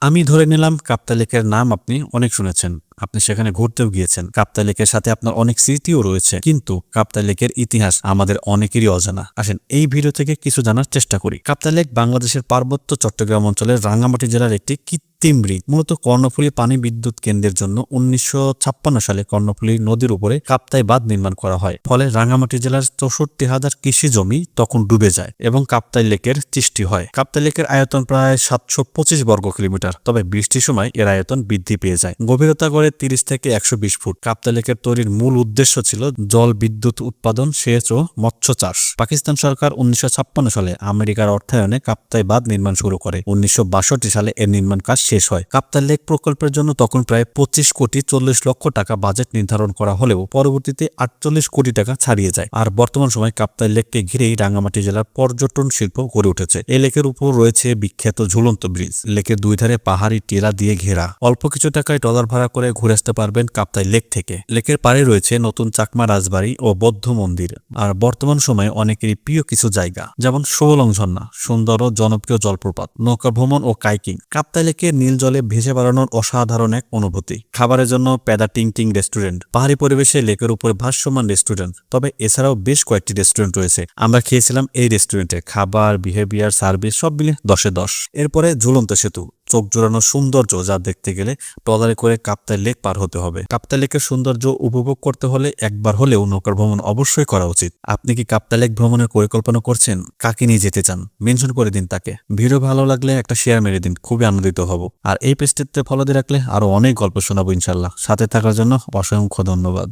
আমি ধরে নিলাম কাপ্তাই লেকের নাম আপনি অনেক শুনেছেন, আপনি সেখানে ঘুরতেও গিয়েছেন, কাপ্তাই লেকের সাথে আপনার অনেক স্মৃতিও রয়েছে। কিন্তু কাপ্তাই লেকের ইতিহাস আমাদের অনেকেরই অজানা। আসেন এই ভিডিও থেকে কিছু জানার চেষ্টা করি। কাপ্তাই লেক বাংলাদেশের পার্বত্য চট্টগ্রাম অঞ্চলের রাঙ্গামাটি জেলার একটি কৃত্রিম হ্রদ। মূলত কর্ণফুলী পানি বিদ্যুৎ কেন্দ্রের জন্য 1956 সালে কর্ণফুলী নদীর উপরে কাপ্তাই বাঁধ নির্মাণ করা হয়। ফলে রাঙ্গামাটি জেলার 64,000 কৃষি জমি তখন ডুবে যায় এবং কাপ্তাই লেকের সৃষ্টি হয়। কাপ্তাই লেকের আয়তন প্রায় 725 বর্গ কিলোমিটার, তবে বৃষ্টির সময় এর আয়তন বৃদ্ধি পেয়ে যায়। গভীরতা গড়ে 30 থেকে 120 ফুট। কাপ্তাই লেকের তৈরির মূল উদ্দেশ্য ছিল জল বিদ্যুৎ উৎপাদন, সেচ ও মৎস্য চাষ। পাকিস্তান সরকার 1956 সালে আমেরিকার অর্থায়নে কাপ্তাই বাঁধ নির্মাণ শুরু করে। 1962 সালে এর নির্মাণ কাজ শেষ হয়। কাপ্তাই লেক প্রকল্পের জন্য তখন প্রায় 25 কোটি 40 লক্ষ টাকা বাজেট নির্ধারণ করা হলেও পরবর্তীতে 48 কোটি টাকা ছাড়িয়ে যায়। আর বর্তমান সময় কাপ্তাই লেককে ঘিরেই রাঙ্গামাটি জেলার পর্যটন শিল্প গড়ে উঠেছে। এই লেকের উপর রয়েছে বিখ্যাত ঝুলন্ত ব্রিজ। লেকের দুই ধারে পাহাড়ি টিলা দিয়ে ঘেরা। অল্প কিছু টাকায় ট্রলার ভাড়া করে ঘুরে আসতে পারবেন কাপ্তাই লেক থেকে। লেকের পাড়ে রয়েছে নতুন চাকমা রাজবাড়ি ও বৌদ্ধ মন্দির। আর বর্তমান সময়ে অনেকেরই প্রিয় কিছু জায়গা, যেমন শোলং ঝর্ণা, সুন্দর ও জনপ্রিয় জলপ্রপাত, নৌকা ভ্রমণ ও কাইকিং। কাপ্তাই লেকে নীল জলে ভেসে বেড়ানোর অসাধারণ এক অনুভূতি। খাবারের জন্য পেদা টিং টিং রেস্টুরেন্ট, পাহাড়ি পরিবেশে লেকের উপরে ভাসমান রেস্টুরেন্ট। তবে এছাড়াও বেশ কয়েকটি রেস্টুরেন্ট রয়েছে। আমরা খেয়েছিলাম এই রেস্টুরেন্টে। খাবার, বিহেভিয়ার, সার্ভিস সব মিলে 10-এ 10। এরপরে ঝুলন্ত সেতু, চোখ জোড়ানো সৌন্দর্য যা দেখতে গেলে ট্রলারে করে কাপ্তাই লেক পার হতে হবে। কাপ্তাই লেকের সৌন্দর্য উপভোগ করতে হলে একবার হলেও নৌকার ভ্রমণ অবশ্যই করা উচিত। আপনি কি কাপ্তাই লেক ভ্রমণের পরিকল্পনা করছেন? কাকে নিয়ে যেতে চান মেনশন করে দিন তাকে। ভিডিও ভালো লাগলে একটা শেয়ার মেরে দিন, খুবই আনন্দিত হব। আর এই পেজটিতে ফলো দিয়ে রাখলে আরো অনেক গল্প শোনাবো ইনশাল্লাহ। সাথে থাকার জন্য অসংখ্য ধন্যবাদ।